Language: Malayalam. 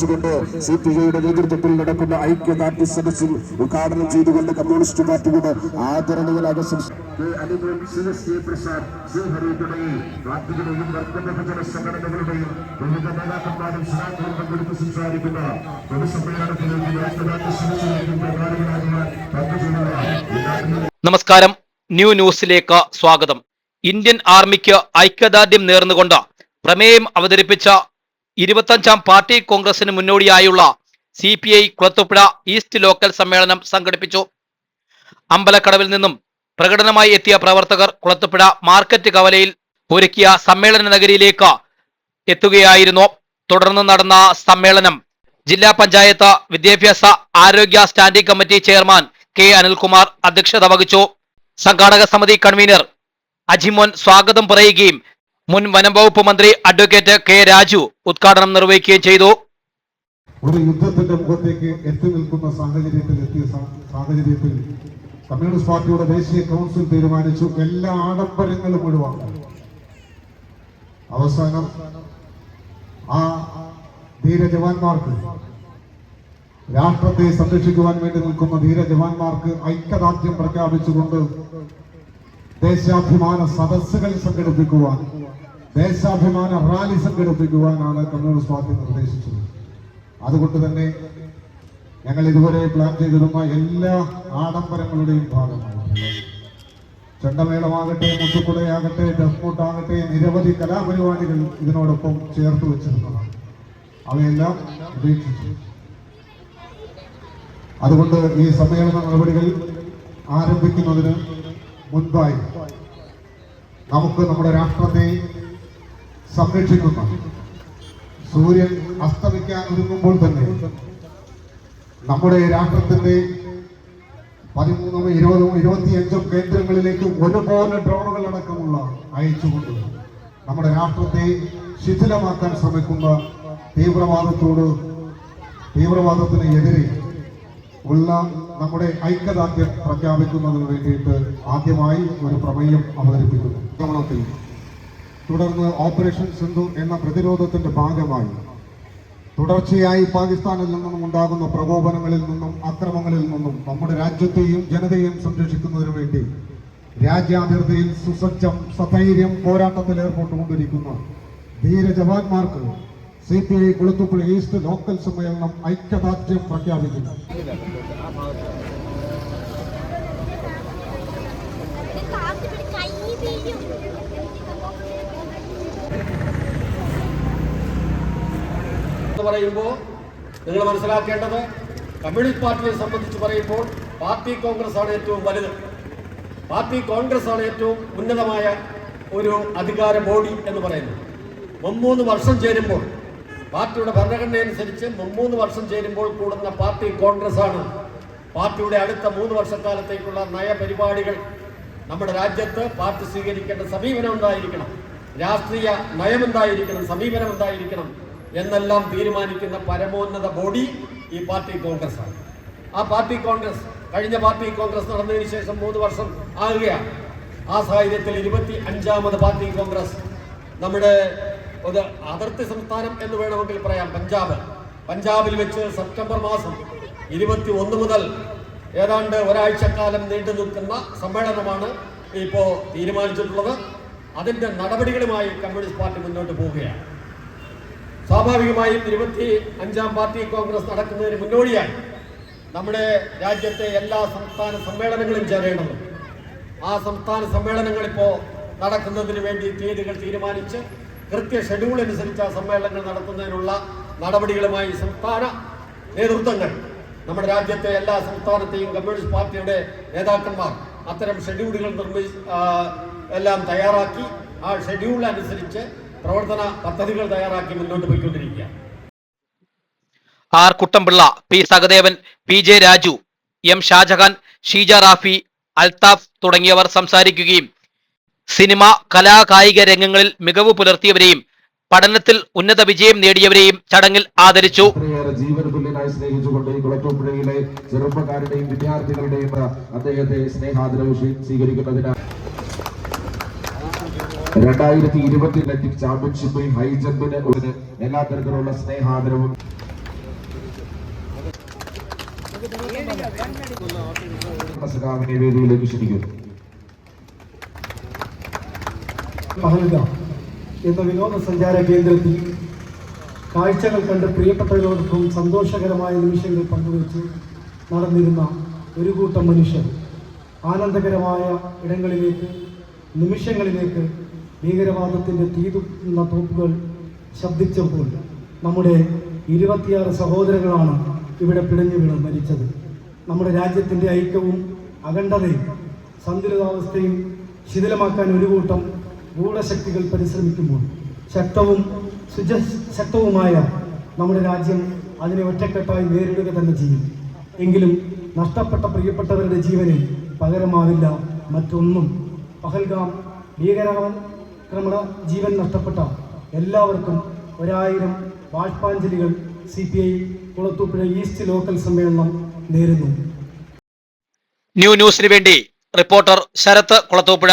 ആരംഭിച്ചുകൊണ്ട് CPIയുടെ നേതൃത്വത്തിൽ നടക്കുന്ന ഐക്യദാർഢ്യ സദസ്സിൽ ഉദ്ഘാടനം ചെയ്തുകൊണ്ട് കമ്മ്യൂണിസ്റ്റ് പാർട്ടിയുടെ ആദരണീയ പാർട്ടിയുടെയും വർഗബഹുജന സംഘടനകളുടെയും വിവിധ നേതാക്കന്മാരും സഹാക്കളും പങ്കെടുത്ത് സംസാരിക്കുന്ന നമസ്കാരം. ന്യൂ ന്യൂസിലേക്ക് സ്വാഗതം. ഇന്ത്യൻ ആർമിക്ക് ഐക്യദാർഢ്യം നേർന്നുകൊണ്ട് പ്രമേയം അവതരിപ്പിച്ച 25ാം പാർട്ടി കോൺഗ്രസിന് മുന്നോടിയായുള്ള CPI കുളത്തൂപ്പുഴ ഈസ്റ്റ് ലോക്കൽ സമ്മേളനം സംഘടിപ്പിച്ചു. അമ്പലക്കടവിൽ നിന്നും പ്രകടനമായി എത്തിയ പ്രവർത്തകർ കുളത്തൂപ്പുഴ മാർക്കറ്റ് കവലയിൽ ഒരുക്കിയ സമ്മേളന നഗരിയിലേക്ക് എത്തുകയായിരുന്നു. തുടർന്ന് നടന്ന സമ്മേളനം ജില്ലാ പഞ്ചായത്ത് വിദ്യാഭ്യാസ ആരോഗ്യ standing committee chairman K. Anilkumar അധ്യക്ഷത വഹിച്ചു. സംഘാടക സമിതി കൺവീനർ അജിമോൻ സ്വാഗതം പറയുകയും മുൻ വനം വകുപ്പ് മന്ത്രി അഡ്വക്കേറ്റ് K. രാജു ഉദ്ഘാടനം നിർവഹിക്കുകയും ചെയ്തു. ഒരു യുദ്ധത്തിന്റെ മുഖത്തേക്ക് എത്തി നിൽക്കുന്ന സാഹചര്യത്തിൽ കമ്മ്യൂണിസ്റ്റ് പാർട്ടിയുടെ ദേശീയ കൗൺസിൽ തീരുമാനിച്ചു എല്ലാ ആഡംബരങ്ങളും ഒഴിവാക്കാൻ. അവസാനം ആ ധീരജവാന്മാർക്ക്, രാഷ്ട്രത്തെ സംരക്ഷിക്കുവാൻ വേണ്ടി നിൽക്കുന്ന ധീരജവാന്മാർക്ക് ഐക്യദാർഢ്യം പ്രഖ്യാപിച്ചുകൊണ്ട് ദേശാഭിമാന സദസ്സുകൾ സംഘടിപ്പിക്കുവാൻ, ദേശാഭിമാന റാലി സംഘടിപ്പിക്കുവാനാണ് കമ്മ്യൂണിസ്റ്റ് പാർട്ടി നിർദ്ദേശിച്ചത്. അതുകൊണ്ട് തന്നെ ഞങ്ങൾ ഇതുവരെ പ്ലാൻ ചെയ്തിരുന്ന എല്ലാ ആഡംബരങ്ങളുടെയും ഭാഗമായി ചെണ്ടമേളമാകട്ടെ, മുത്തുക്കുടയാകട്ടെ, ഡഫ്മുട്ടാകട്ടെ, നിരവധി കലാപരിപാടികൾ ഇതിനോടൊപ്പം ചേർത്ത് വെച്ചിരുന്നതാണ്. അവയെല്ലാം ഉപേക്ഷിച്ചു. അതുകൊണ്ട് ഈ സമ്മേളന നടപടികൾ ആരംഭിക്കുന്നതിന് മുൻപായി നമുക്ക് നമ്മുടെ രാഷ്ട്രത്തെ സംരക്ഷിക്കുന്ന, സൂര്യൻ അസ്തമിക്കാൻ ഒരുങ്ങുമ്പോൾ തന്നെ നമ്മുടെ രാഷ്ട്രത്തിന്റെ 13, 20, 25 കേന്ദ്രങ്ങളിലേക്ക് ഒരുപോലെ ഡ്രോണുകൾ അടക്കമുള്ള അയച്ചുകൊണ്ട് നമ്മുടെ രാഷ്ട്രത്തെ ശിഥിലമാക്കാൻ ശ്രമിക്കുന്ന തീവ്രവാദത്തിന് എതിരെ ഉള്ള നമ്മുടെ ഐക്യദാർഢ്യം പ്രഖ്യാപിക്കുന്നതിന് വേണ്ടിയിട്ട് ആദ്യമായി ഒരു പ്രമേയം അവതരിപ്പിക്കുന്നു. തുടർന്ന് ഓപ്പറേഷൻ സിന്ധു എന്ന പ്രതിരോധത്തിന്റെ ഭാഗമായി തുടർച്ചയായി പാകിസ്ഥാനിൽ നിന്നും ഉണ്ടാകുന്ന പ്രകോപനങ്ങളിൽ നിന്നും അക്രമങ്ങളിൽ നിന്നും നമ്മുടെ രാജ്യത്തെയും ജനതയെയും സംരക്ഷിക്കുന്നതിന് വേണ്ടി രാജ്യാതിർത്തിയിൽ സുസജ്ജം സധൈര്യം പോരാട്ടത്തിൽ ഏർപ്പെട്ടുകൊണ്ടിരിക്കുന്ന ധീരജവാന്മാർക്ക് CPI കുളത്തൂപ്പുഴ ഈസ്റ്റ് ലോക്കൽ സമ്മേളനം ഐക്യദാർഢ്യം പ്രഖ്യാപിക്കുന്നു. പറയുമ്പോൾ നിങ്ങൾ മനസ്സിലാക്കേണ്ടത്, കമ്മ്യൂണിസ്റ്റ് പാർട്ടിയെ സംബന്ധിച്ച് പറയുമ്പോൾ പാർട്ടി കോൺഗ്രസ് ആണ് ഏറ്റവും വലുത്. പാർട്ടി കോൺഗ്രസ് ആണ് ഏറ്റവും ഉന്നതമായ ഒരു അധികാര ബോഡി എന്ന് പറയുന്നത്. 3 വർഷം ചേരുമ്പോൾ, പാർട്ടിയുടെ ഭരണഘടന അനുസരിച്ച് 3 വർഷം ചേരുമ്പോൾ കൂടുന്ന പാർട്ടി കോൺഗ്രസ് ആണ് പാർട്ടിയുടെ അടുത്ത 3 വർഷക്കാലത്തേക്കുള്ള നയപരിപാടികൾ, നമ്മുടെ രാജ്യത്ത് പാർട്ടി സ്വീകരിക്കേണ്ട സമീപനം എന്തായിരിക്കണം, രാഷ്ട്രീയ നയമെന്തായിരിക്കണം, സമീപനം എന്തായിരിക്കണം എന്നെല്ലാം തീരുമാനിക്കുന്ന പരമോന്നത ബോഡി ഈ പാർട്ടി കോൺഗ്രസ് ആണ്. ആ പാർട്ടി കോൺഗ്രസ്, കഴിഞ്ഞ പാർട്ടി കോൺഗ്രസ് നടന്നതിന് ശേഷം 3 വർഷം ആകുകയാണ്. ആ സാഹചര്യത്തിൽ 25ാമത് പാർട്ടി കോൺഗ്രസ് നമ്മുടെ ഒരു അതിർത്തി സംസ്ഥാനം എന്ന് വേണമെങ്കിൽ പറയാം, പഞ്ചാബിൽ വെച്ച് സെപ്റ്റംബർ മാസം 21 മുതൽ ഏതാണ്ട് ഒരാഴ്ചക്കാലം നീണ്ടു നിൽക്കുന്ന സമ്മേളനമാണ് ഇപ്പോൾ തീരുമാനിച്ചിട്ടുള്ളത്. അതിൻ്റെ നടപടികളുമായി കമ്മ്യൂണിസ്റ്റ് പാർട്ടി മുന്നോട്ട് പോവുകയാണ്. സ്വാഭാവികമായും 25ാം പാർട്ടി കോൺഗ്രസ് നടക്കുന്നതിന് മുന്നോടിയായി നമ്മുടെ രാജ്യത്തെ എല്ലാ സംസ്ഥാന സമ്മേളനങ്ങളും ചേരേണ്ടതുണ്ട്. ആ സംസ്ഥാന സമ്മേളനങ്ങൾ ഇപ്പോൾ നടക്കുന്നതിന് വേണ്ടി തീയതികൾ തീരുമാനിച്ച് കൃത്യ ഷെഡ്യൂൾ അനുസരിച്ച് ആ സമ്മേളനങ്ങൾ നടത്തുന്നതിനുള്ള നടപടികളുമായി സംസ്ഥാന നേതൃത്വങ്ങൾ, നമ്മുടെ രാജ്യത്തെ എല്ലാ സംസ്ഥാനത്തെയും കമ്മ്യൂണിസ്റ്റ് പാർട്ടിയുടെ നേതാക്കന്മാർ അത്തരം ഷെഡ്യൂളുകൾ എല്ലാം തയ്യാറാക്കി ആ ഷെഡ്യൂൾ അനുസരിച്ച് പ്രവർത്തന പദ്ധതികൾ തയ്യാറാക്കി മുന്നോട്ട് പോയിക്കൊണ്ടിരിക്കുക. R. Kuttampilla, P. Sahadevan, PJ Raju, M. Shah Jahan, Sheeja Rafi, Althaf തുടങ്ങിയവർ സംസാരിക്കുകയും സിനിമ, കലാകായിക രംഗങ്ങളിൽ മികവ് പുലർത്തിയവരെയും പഠനത്തിൽ ഉന്നത വിജയം നേടിയവരെയും ചടങ്ങിൽ ആദരിച്ചു. ജീവൻ തുല്യനായി സ്നേഹിച്ചുകൊണ്ട് ഈ കുളത്തൂപ്പുഴയിലെ ചെറുപ്പക്കാരുടെയും വിദ്യാർത്ഥികളുടെയും അദ്ദേഹത്തെ സ്നേഹാദരവ് സ്വീകരിക്കുന്നതിനായി 2020 അത്ലറ്റിക് ചാമ്പ്യൻഷിപ്പിൽ ഹൈജമ്പിന് എല്ലാ തരത്തിലുള്ള സ്നേഹാദരവും സഖാവിനെ വേദിയിലേക്ക് ക്ഷണിക്കുന്നു. പഹൽഗാം എന്ന വിനോദസഞ്ചാര കേന്ദ്രത്തിൽ കാഴ്ചകൾ കണ്ട് പ്രിയപ്പെട്ടവരോടൊപ്പം സന്തോഷകരമായ നിമിഷങ്ങൾ പങ്കുവച്ച് നടന്നിരുന്ന ഒരു കൂട്ടം മനുഷ്യർ ആനന്ദകരമായ ഇടങ്ങളിലേക്ക്, നിമിഷങ്ങളിലേക്ക് ഭീകരവാദത്തിൻ്റെ തീതുന്ന തോക്കുകൾ ശബ്ദിച്ചപ്പോൾ നമ്മുടെ 26 സഹോദരങ്ങളാണ് ഇവിടെ പിടഞ്ഞു വീണ് മരിച്ചത്. നമ്മുടെ രാജ്യത്തിൻ്റെ ഐക്യവും അഖണ്ഡതയും സന്തുലിതാവസ്ഥയും ശിഥിലമാക്കാൻ ഒരു കൂട്ടം ഗൂഢശക്തികൾ പരിശ്രമിക്കുമ്പോൾ ശക്തവുമായ നമ്മുടെ രാജ്യം അതിനെ ഒറ്റക്കെട്ടായി നേരിടുക തന്നെ ചെയ്യും. എങ്കിലും നഷ്ടപ്പെട്ട പ്രിയപ്പെട്ടവരുടെ ജീവന് പകരമാവില്ല മറ്റൊന്നും. പഹൽഗാം ഭീകരാക്രമണ ജീവൻ നഷ്ടപ്പെട്ട എല്ലാവർക്കും 1000 ബാഷ്പാഞ്ജലികൾ CPI കുളത്തൂപ്പുഴ ഈസ്റ്റ് ലോക്കൽ സമ്മേളനം നേരുന്നു. ന്യൂസിന് വേണ്ടി റിപ്പോർട്ടർ ശരത് കുളത്തൂപ്പുഴ.